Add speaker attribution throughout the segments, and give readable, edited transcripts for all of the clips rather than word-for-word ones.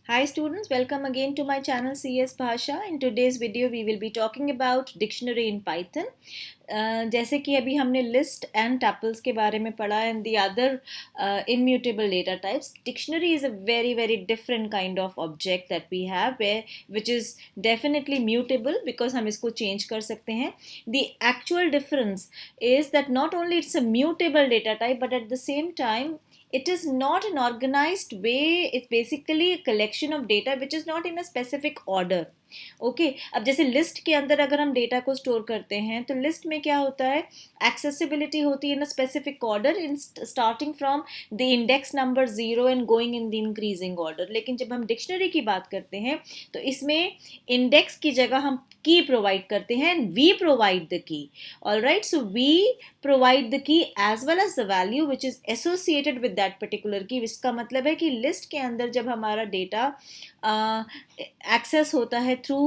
Speaker 1: Hi students, welcome again to my channel CS Bhasha. In today's video we will be talking about dictionary in Python. जैसे कि अभी हमने list and tuples के बारे में पढ़ा and the other immutable data types. Dictionary is a very different kind of object that we have which is definitely mutable because हम इसको change कर सकते हैं. The actual difference is that not only it's a mutable data type but at the same time it is not an organized way. It's basically a collection of data which is not in a specific order. Okay अब जैसे list के अंदर अगर हम data को store करते हैं तो लिस्ट में क्या होता है, एक्सेसिबिलिटी होती है in a specific order in starting from the index number 0 and going in the increasing order. लेकिन जब हम डिक्शनरी की बात करते हैं तो इसमें इंडेक्स की जगह हम की प्रोवाइड करते हैं and we provide the key. Alright, so we provide the key as well as the value which is associated with that particular key. इसका मतलब है कि लिस्ट के अंदर जब हमारा डेटा एक्सेस होता है थ्रू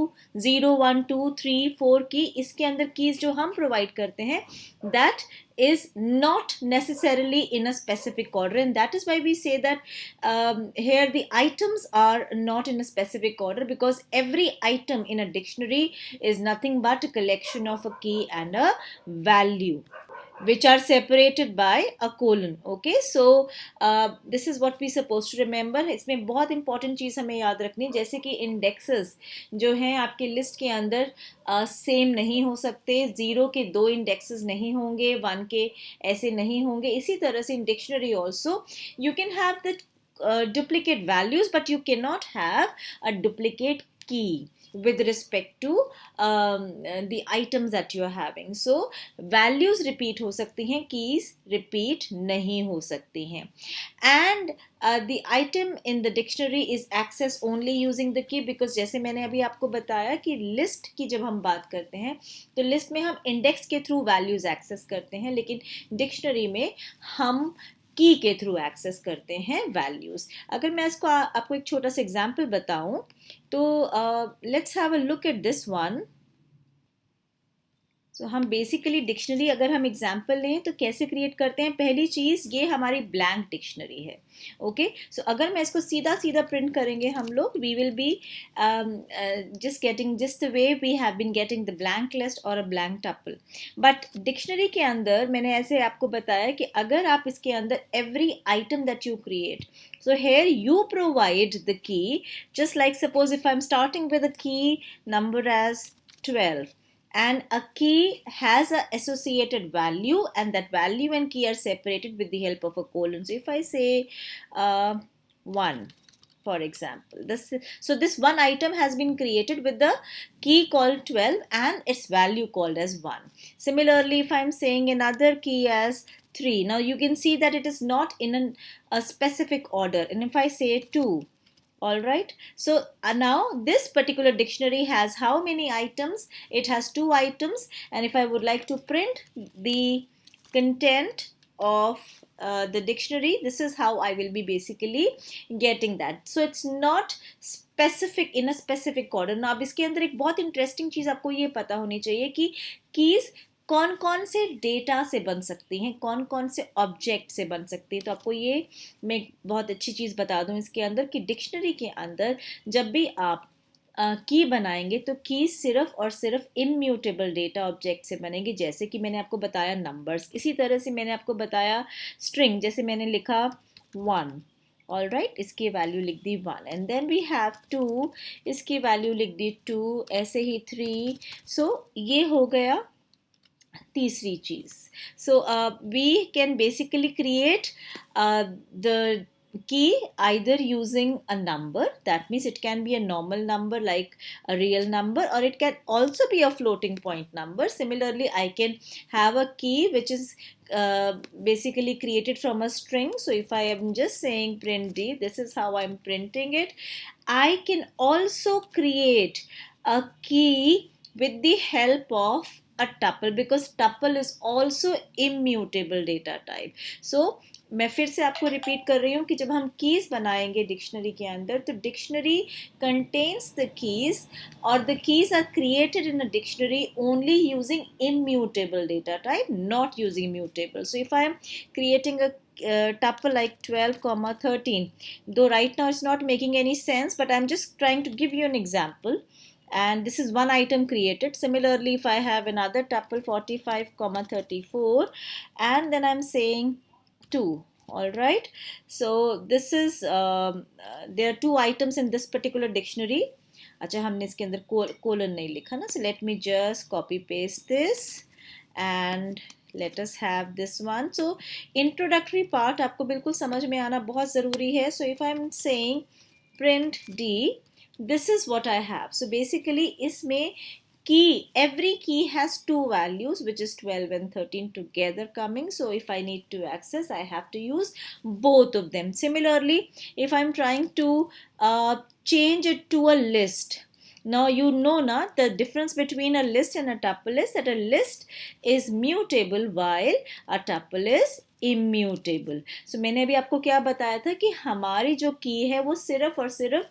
Speaker 1: 0 1 2 3 4 की, इसके अंदर कीज जो हम प्रोवाइड करते हैं that is not necessarily in a specific order, and that is why we say that here the items are not in a specific order, because every item in a dictionary is nothing but a collection of a key and a value which are separated by a colon. Okay, so this is what we supposed to remember. इसमें बहुत important चीज़ हमें याद रखनी है, जैसे कि indexes जो हैं आपके लिस्ट के अंदर सेम नहीं हो सकते. 0 के 2 इंडेक्सेस नहीं होंगे, 1 के ऐसे नहीं होंगे. इसी तरह से in dictionary also you can have the duplicate values but you cannot have a duplicate key with respect to the items that you are having. So values repeat हो सकती हैं, keys repeat नहीं हो सकती हैं. And the item in the dictionary is accessed only using the key, because जैसे मैंने अभी आपको बताया कि लिस्ट की जब हम बात करते हैं तो लिस्ट में हम इंडेक्स के थ्रू वैल्यूज एक्सेस करते हैं, लेकिन डिक्शनरी में हम की के थ्रू एक्सेस करते हैं वैल्यूज. अगर मैं इसको आपको एक छोटा सा एग्जांपल बताऊं तो let's have a look at this one. तो हम बेसिकली डिक्शनरी अगर हम एग्जाम्पल लें तो कैसे क्रिएट करते हैं. पहली चीज़ ये हमारी ब्लैंक डिक्शनरी है. ओके, सो अगर मैं इसको सीधा प्रिंट करेंगे हम लोग, we will be just getting just the way we have been getting the blank list और a blank tuple. But dictionary के अंदर मैंने ऐसे आपको बताया कि अगर आप इसके अंदर every item that you create, so here you provide the key, just like suppose if I'm starting with a key number as 12 and a key has a associated value and that value and key are separated with the help of a colon. So if I say 1 for example, this one item has been created with the key called 12 and its value called as 1. Similarly, if I'm saying another key as 3, now you can see that it is not in a specific order. And if I say 2, all right, so now this particular dictionary has how many items? It has 2 items, and if I would like to print the content of the dictionary, this is how I will be basically getting that. So it's not specific in a specific order. Now अब इसके अंदर एक बहुत interesting चीज़ आपको ये पता होनी चाहिए कि कीज कौन कौन से डेटा से बन सकती हैं, कौन कौन से ऑब्जेक्ट से बन सकती है. तो आपको ये मैं बहुत अच्छी चीज़ बता दूं इसके अंदर कि डिक्शनरी के अंदर जब भी आप की बनाएंगे तो की सिर्फ और सिर्फ इम्यूटेबल डेटा ऑब्जेक्ट से बनेंगे. जैसे कि मैंने आपको बताया नंबर्स, इसी तरह से मैंने आपको बताया स्ट्रिंग, जैसे मैंने लिखा 1, ऑल राइट, इसकी वैल्यू लिख दी 1 एंड देन वी हैव 2, इसकी वैल्यू लिख दी 2, ऐसे ही 3. सो ये हो गया तीसरी चीज. So we can basically create the key either using a number, that means it can be a normal number like a real number, or it can also be a floating point number. Similarly, I can have a key which is basically created from a string. So if I am just saying print d, this is how I'm printing it. I can also create a key with the help of a tuple, because tuple is also immutable data type. So मैं फिर से आपको repeat कर रही हूँ कि जब हम कीज बनाएंगे डिक्शनरी के अंदर तो डिक्शनरी कंटेन्स द कीज और the keys are created in a dictionary only using immutable data type, not using mutable. So if I am creating a tuple like 12 comma 13, though right now it's not making any sense, but I'm just trying to give you an example. And this is one item created. Similarly, if I have another tuple 45 comma 34, and then I'm saying 2. All right, so this is there are 2 items in this particular dictionary. अच्छा, हमने इसके अंदर colon नहीं लिखा ना, so let me just copy paste this and let us have this one. So introductory part आपको बिल्कुल समझ में आना बहुत ज़रूरी है. So if I'm saying print D, this is what I have. So basically इसमें key, every key has 2 values, which is 12 and 13 together coming. So if I need to access, I have to use both of them. Similarly, if I'm trying to change it to a list, now you know na, the difference between a list and a tuple is that a list is mutable while a tuple is immutable. So मैंने अभी आपको क्या बताया था कि हमारी जो की है वो सिर्फ और सिर्फ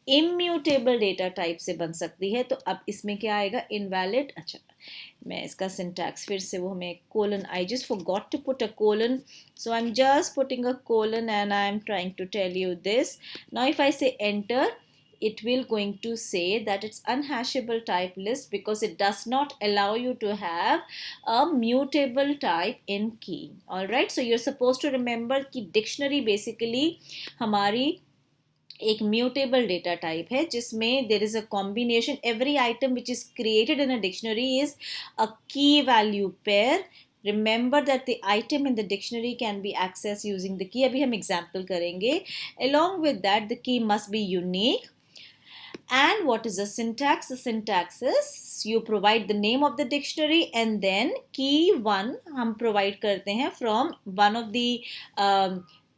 Speaker 1: इम्यूटेबल डेटा टाइप से बन सकती है. तो अब इसमें क्या आएगा, इनवैलिड. अच्छा, मैं इसका सिंटैक्स फिर से, वो हमें colon, I just forgot to put a colon, so I am just putting a colon and I am trying to tell you this. Now if I say enter, it will going to say that it's unhashable type list because it does not allow you to have a mutable type in key. All right, so you're supposed to remember कि dictionary basically हमारी एक mutable data type है जिसमें there is a combination. Every item which is created in a dictionary is a key value pair. Remember that the item in the dictionary can be accessed using the key. अभी हम example करेंगे. Along with that, the key must be unique. And what is the syntax? The syntax is you provide the name of the dictionary and then key 1 हम provide करते हैं from one of the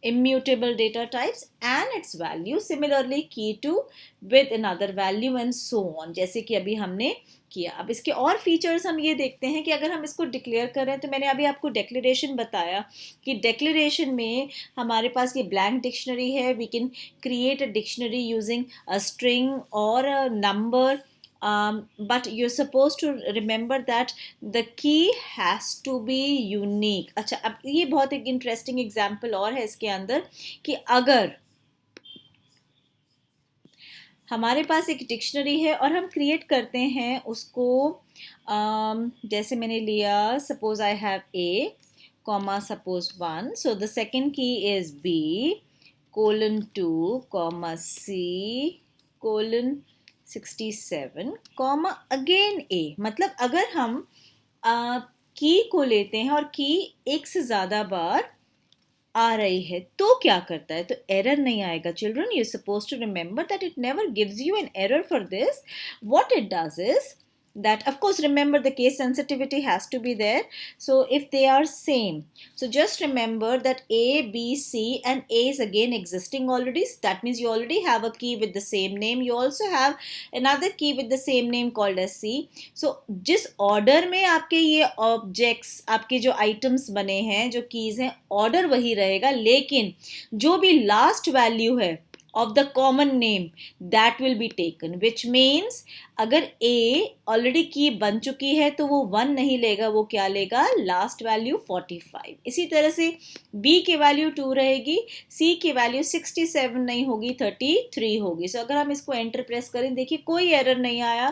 Speaker 1: immutable data types and its value. Similarly, key 2 with another value and so on, जैसे कि अभी हमने किया. अब इसके और फीचर्स हम ये देखते हैं कि अगर हम इसको डिक्लेयर करें, तो मैंने अभी आपको डिक्लेरेशन बताया कि डिक्लेरेशन में हमारे पास ये ब्लैंक डिक्शनरी है. We can create a dictionary using a string और a number. But you're supposed to remember that the key has to be unique. अच्छा, अब ये बहुत एक इंटरेस्टिंग एग्जाम्पल और है इसके अंदर कि अगर हमारे पास एक डिक्शनरी है और हम क्रिएट करते हैं उसको, जैसे मैंने लिया, suppose I have A comma suppose 1, so the second key is B colon 2 comma C colon 67 comma again A. मतलब अगर हम की को लेते हैं और की एक से ज़्यादा बार आ रही है तो क्या करता है, तो एरर नहीं आएगा. Children, you suppose to remember that it never gives you an error for this. What it does is that, of course, remember the case sensitivity has to be there. So if they are same, so just remember that A, B, C and A is again existing already. So that means you already have a key with the same name. You also have another key with the same name called as C. So जिस order में आपके ये objects, आपके जो items बने हैं, जो keys हैं, order वही रहेगा, लेकिन जो भी last value है of the common name that will be taken, which means अगर A already key बन चुकी है तो वो 1 नहीं लेगा, वो क्या लेगा, last value 45. इसी तरह से B की वैल्यू 2 रहेगी, C की वैल्यू 67 नहीं होगी, 33 होगी. सो अगर हम इसको एंटर प्रेस करें, देखिए कोई एरर नहीं आया.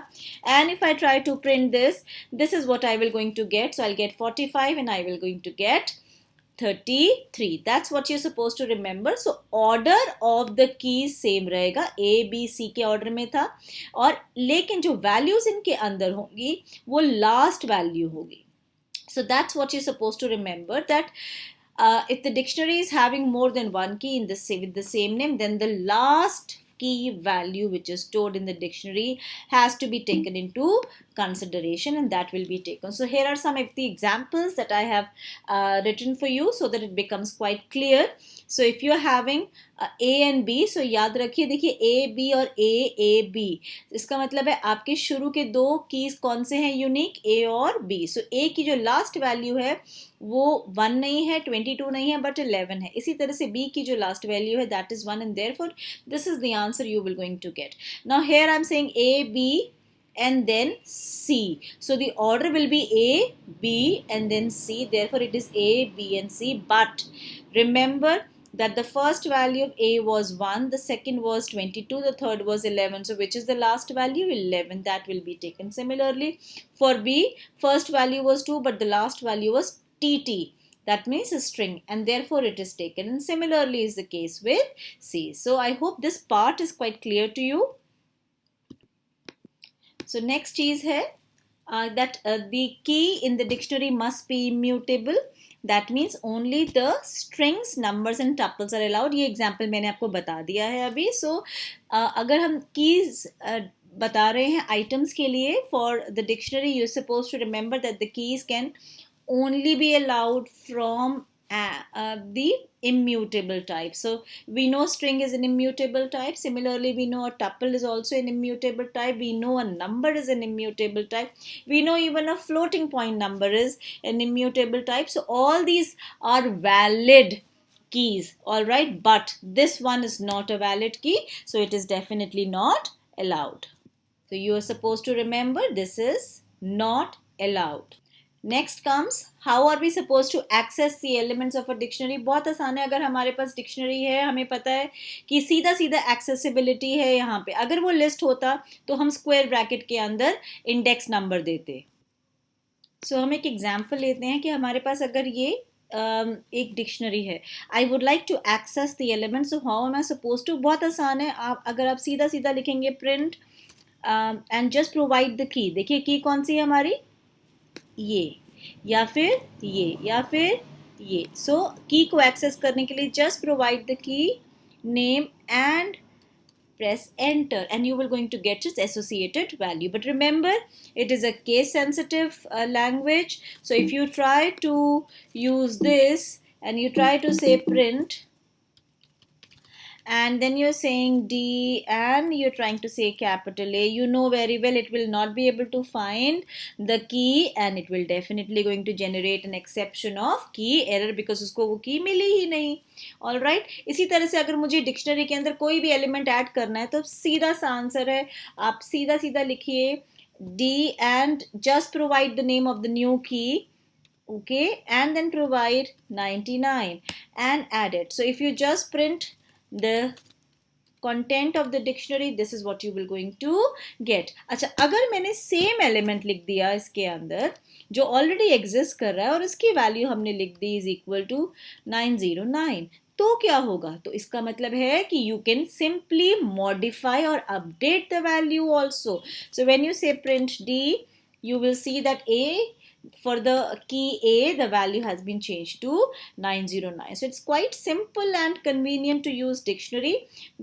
Speaker 1: And if I try to print this is what I will going to get. So I will get 45 and I will going to get 33. That's what you're supposed to remember. So order of the keys same रहेगा, A, B, C के order में था, और लेकिन जो values इनके अंदर होंगी वो last value होगी. So that's what you're supposed to remember, that if the dictionary is having more than one key in with the same name, then the last key value which is stored in the dictionary has to be taken into consideration, and that will be taken. So here are some of the examples that I have written for you so that it becomes quite clear. So if you are having A and B, so याद रखिए, देखिए A, B और A, B, इसका मतलब है आपके शुरू के 2 कीज कौन से हैं, यूनिक, A और B. So A की जो लास्ट वैल्यू है वो 1 नहीं है, 22 नहीं है, बट 11 है. इसी तरह से B की जो लास्ट वैल्यू है that is 1, and therefore this is the answer you will going to get. Now here I am saying A, B and then C. So the order will be A, B, and then C. Therefore, it is A, B, and C. But remember that the first value of A was 1, the second was 22, the third was 11. So which is the last value? 11. That will be taken. Similarly, for B, first value was 2, but the last value was TT. That means a string, and therefore it is taken. And similarly is the case with C. So I hope this part is quite clear to you. So next चीज है that the key in the dictionary must be immutable. That means only the strings, numbers and tuples are allowed. ये example मैंने आपको बता दिया है अभी. So अगर हम keys बता रहे हैं items के लिए for the dictionary, you're supposed to remember that the keys can only be allowed from the immutable type. So we know string is an immutable type. Similarly, we know a tuple is also an immutable type. We know a number is an immutable type. We know even a floating point number is an immutable type. So all these are valid keys, all right, but this one is not a valid key, so it is definitely not allowed. So you are supposed to remember this is not allowed. Next comes how are we suppose to access the elements of a dictionary. बहुत आसान है. अगर हमारे पास dictionary है, हमें पता है कि सीधा सीधा एक्सेसिबिलिटी है यहाँ पे. अगर वो लिस्ट होता तो हम स्क्वायर ब्रैकेट के अंदर इंडेक्स नंबर देते. सो हम एक एग्जाम्पल लेते हैं कि हमारे पास अगर ये एक डिक्शनरी है. I would like to access the elements. How am I suppose to. बहुत आसान है. अगर आप सीधा सीधा लिखेंगे print and just provide the key. देखिए की कौन सी है हमारी, ये या फिर ये या फिर ये. सो की को एक्सेस करने के लिए जस्ट प्रोवाइड द की name and press enter and you will going to get its associated value. But remember, it is a case sensitive language. So if you try to use this and you try to say print and then you're saying D and you're trying to say capital A, you know very well it will not be able to find the key and it will definitely going to generate an exception of key error because उसको वो key मिली ही नहीं. All right. इसी तरह से अगर मुझे dictionary के अंदर कोई भी एलिमेंट ऐड करना है तो सीधा सा आंसर है, आप सीधा सीधा लिखिए D and just provide the name of the new key, okay, and then provide 99 and add it. So if you just print the content of the dictionary, this is what you will going to get. अच्छा, अगर मैंने same element लिख दिया इसके अंदर जो already exist कर रहा है और इसकी वैल्यू हमने लिख दी इज इक्वल टू 909, तो क्या होगा? तो इसका मतलब है कि यू कैन सिंपली मॉडिफाई और update the value also. So when you say print D, you will see that for the key A, the value has been changed to 909. So it's quite simple and convenient to use dictionary.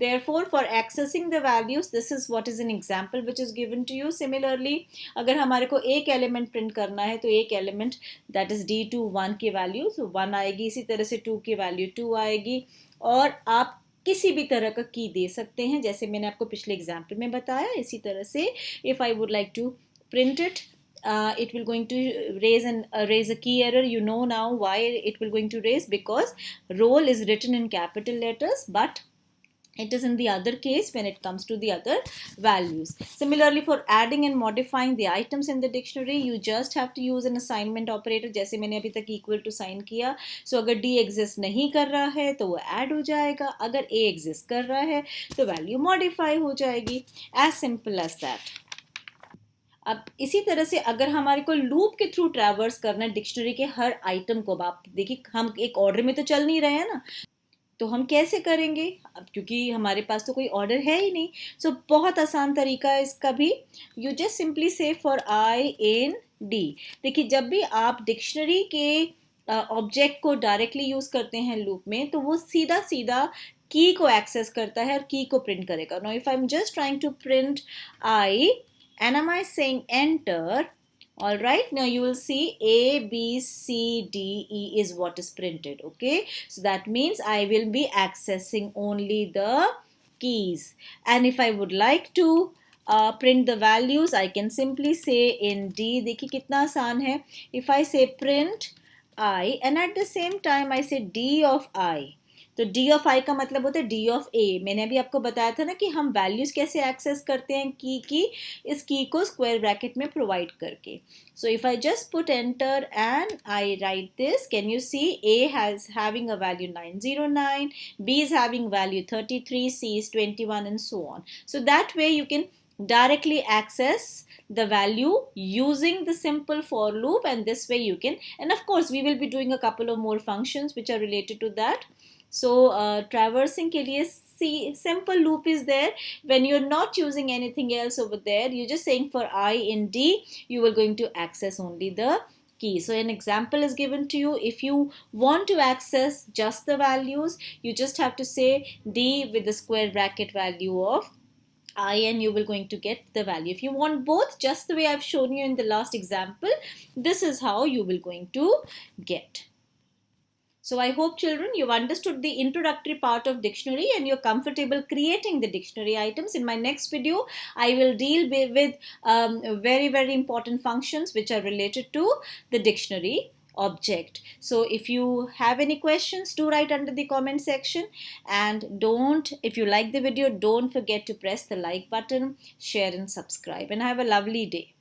Speaker 1: Therefore, for accessing the values, this is what is an example which is given to you. Similarly, अगर हमारे को एक element print करना है तो एक element that is D2 1 की value, so 1 आएगी. इसी तरह से 2 की वैल्यू 2 आएगी. और आप किसी भी तरह का की दे सकते हैं जैसे मैंने आपको पिछले एग्जाम्पल में बताया. इसी तरह से if I would like to print it, it will going to raise a key error. You know now why it will going to raise, because roll is written in capital letters, but it is in the other case when it comes to the other values. Similarly, for adding and modifying the items in the dictionary, you just have to use an assignment operator. जैसे मैंने अभी तक equal to sign किया. So अगर D exist नहीं कर रहा है तो वो add हो जाएगा. अगर A exist कर रहा है तो value modify हो जाएगी. As simple as that. अब इसी तरह से अगर हमारे को लूप के थ्रू ट्रैवर्स करना है डिक्शनरी के हर आइटम को, आप देखिए हम एक ऑर्डर में तो चल नहीं रहे हैं ना, तो हम कैसे करेंगे? अब क्योंकि हमारे पास तो कोई ऑर्डर है ही नहीं. सो बहुत आसान तरीका है इसका भी. यू जस्ट सिंपली से फॉर I in D. देखिए जब भी आप डिक्शनरी के ऑब्जेक्ट को डायरेक्टली यूज करते हैं लूप में तो वो सीधा सीधा की को एक्सेस करता है और की को प्रिंट करेगा. Now if I am just trying to print I and am I saying enter? All right, now you will see A, B, C, D, E is what is printed. Okay, so that means I will be accessing only the keys. And if I would like to print the values, I can simply say in D. देखिए कितना आसान है. If I say print I and at the same time I say D of I, तो D of आई का मतलब होता है D of ए। मैंने अभी आपको बताया था ना कि हम वैल्यूज कैसे एक्सेस करते हैं की इस की को स्क्वायर ब्रैकेट में प्रोवाइड करके। So if I just put enter and I write this, can you see A has having a value 909, B is having value 33, C is 21, and so on. So that way you can directly access the value using the simple for loop, and this way you can, and of course we will be doing a couple of more functions which are related to that. So traversing के लिए see simple loop is there. When you're not using anything else over there, you're just saying for I in D you are going to access only the key. So an example is given to you. If you want to access just the values, you just have to say D with the square bracket value of I, and you will going to get the value. If you want both, just the way I've shown you in the last example, this is how you will going to get. So I hope children you've understood the introductory part of dictionary and you're comfortable creating the dictionary items. In my next video, I will deal with very important functions which are related to the dictionary object. So if you have any questions, do write under the comment section, and if you like the video, don't forget to press the like button, share and subscribe, and have a lovely day.